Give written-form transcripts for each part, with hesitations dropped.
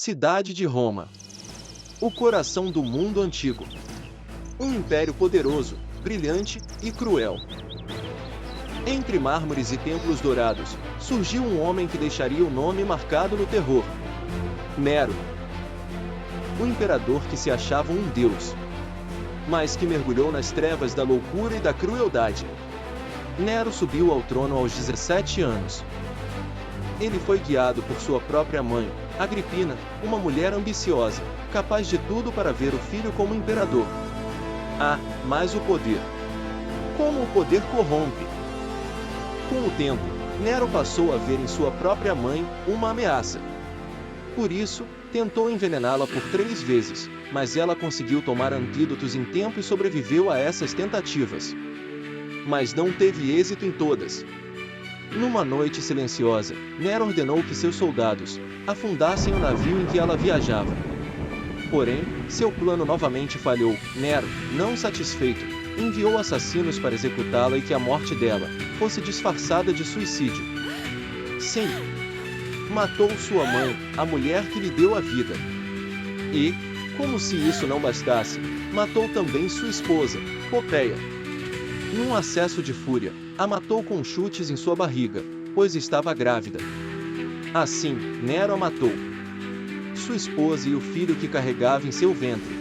Cidade de Roma. O coração do mundo antigo. Um império poderoso, brilhante e cruel. Entre mármores e templos dourados, surgiu um homem que deixaria o nome marcado no terror. Nero. O imperador que se achava um deus, mas que mergulhou nas trevas da loucura e da crueldade. Nero subiu ao trono aos 17 anos. Ele foi guiado por sua própria mãe, Agripina, uma mulher ambiciosa, capaz de tudo para ver o filho como imperador. Mas o poder. Como o poder corrompe. Com o tempo, Nero passou a ver em sua própria mãe uma ameaça. Por isso, tentou envenená-la por 3 vezes, mas ela conseguiu tomar antídotos em tempo e sobreviveu a essas tentativas. Mas não teve êxito em todas. Numa noite silenciosa, Nero ordenou que seus soldados afundassem o navio em que ela viajava. Porém, seu plano novamente falhou. Nero, não satisfeito, enviou assassinos para executá-la e que a morte dela fosse disfarçada de suicídio. Sim, matou sua mãe, a mulher que lhe deu a vida. E, como se isso não bastasse, matou também sua esposa, Popeia. Num acesso de fúria, a matou com chutes em sua barriga, pois estava grávida. Assim, Nero a matou. Sua esposa e o filho que carregava em seu ventre.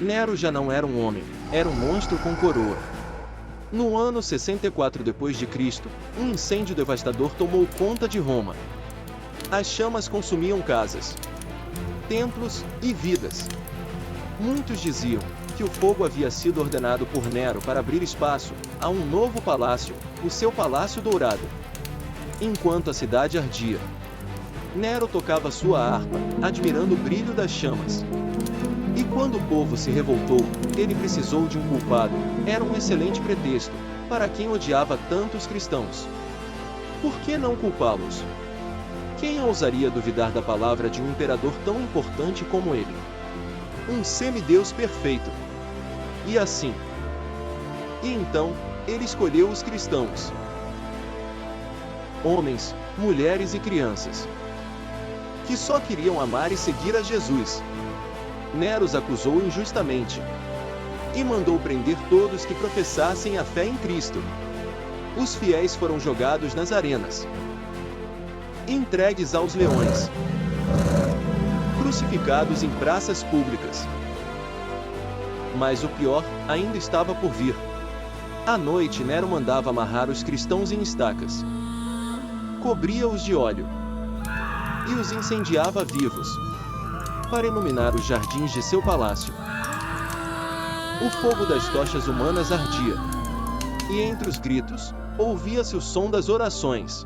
Nero já não era um homem, era um monstro com coroa. No ano 64 d.C., um incêndio devastador tomou conta de Roma. As chamas consumiam casas, templos e vidas. Muitos diziam que o fogo havia sido ordenado por Nero para abrir espaço a um novo palácio, o seu Palácio Dourado. Enquanto a cidade ardia, Nero tocava sua harpa, admirando o brilho das chamas. E quando o povo se revoltou, ele precisou de um culpado. Era um excelente pretexto para quem odiava tantos cristãos. Por que não culpá-los? Quem ousaria duvidar da palavra de um imperador tão importante como ele? Um semideus perfeito. E assim. E então, ele escolheu os cristãos. Homens, mulheres e crianças. Que só queriam amar e seguir a Jesus. Nero os acusou injustamente. E mandou prender todos que professassem a fé em Cristo. Os fiéis foram jogados nas arenas. Entregues aos leões. Crucificados em praças públicas. Mas o pior ainda estava por vir. À noite, Nero mandava amarrar os cristãos em estacas. Cobria-os de óleo. E os incendiava vivos, para iluminar os jardins de seu palácio. O fogo das tochas humanas ardia. E entre os gritos, ouvia-se o som das orações.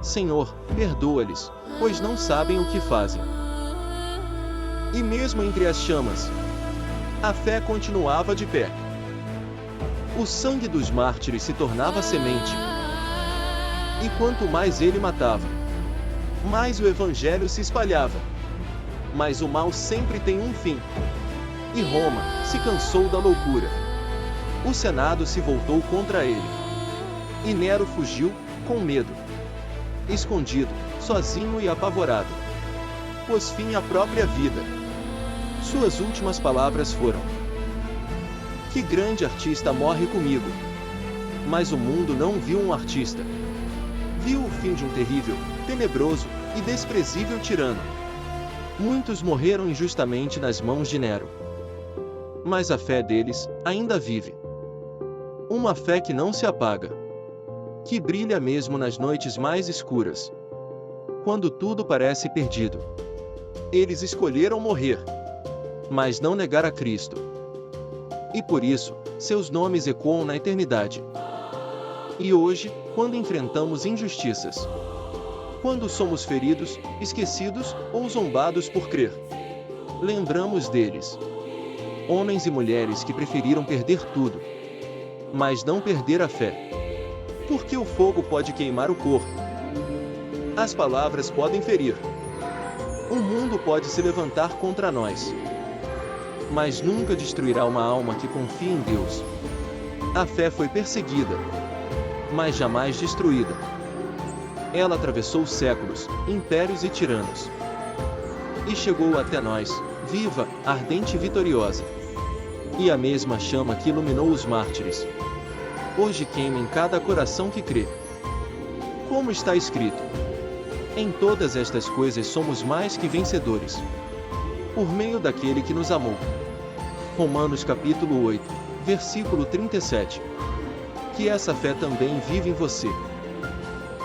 Senhor, perdoa-lhes, pois não sabem o que fazem. E mesmo entre as chamas, a fé continuava de pé. O sangue dos mártires se tornava semente. E quanto mais ele matava, mais o evangelho se espalhava. Mas o mal sempre tem um fim. E Roma se cansou da loucura. O Senado se voltou contra ele. E Nero fugiu, com medo. Escondido, sozinho e apavorado. Pôs fim à própria vida. Suas últimas palavras foram: que grande artista morre comigo. Mas o mundo não viu um artista. Viu o fim de um terrível, tenebroso e desprezível tirano. Muitos morreram injustamente nas mãos de Nero. Mas a fé deles ainda vive. Uma fé que não se apaga. Que brilha mesmo nas noites mais escuras. Quando tudo parece perdido. Eles escolheram morrer, mas não negar a Cristo. E por isso, seus nomes ecoam na eternidade. E hoje, quando enfrentamos injustiças, quando somos feridos, esquecidos ou zombados por crer, lembramos deles. Homens e mulheres que preferiram perder tudo, mas não perder a fé. Porque o fogo pode queimar o corpo. As palavras podem ferir. O mundo pode se levantar contra nós. Mas nunca destruirá uma alma que confia em Deus. A fé foi perseguida, mas jamais destruída. Ela atravessou séculos, impérios e tiranos. e chegou até nós, viva, ardente e vitoriosa. E a mesma chama que iluminou os mártires hoje queima em cada coração que crê. Como está escrito: em todas estas coisas somos mais que vencedores, por meio daquele que nos amou. Romanos capítulo 8, versículo 37. Que essa fé também vive em você.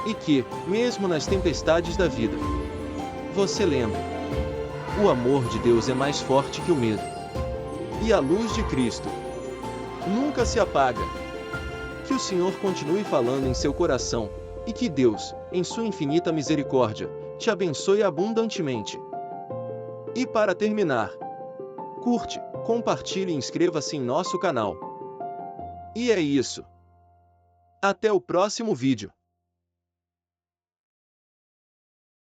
E que, mesmo nas tempestades da vida, você lembre: o amor de Deus é mais forte que o medo. E a luz de Cristo nunca se apaga. Que o Senhor continue falando em seu coração, e que Deus, em sua infinita misericórdia, te abençoe abundantemente. E para terminar, curte, compartilhe e inscreva-se em nosso canal. E é isso. Até o próximo vídeo.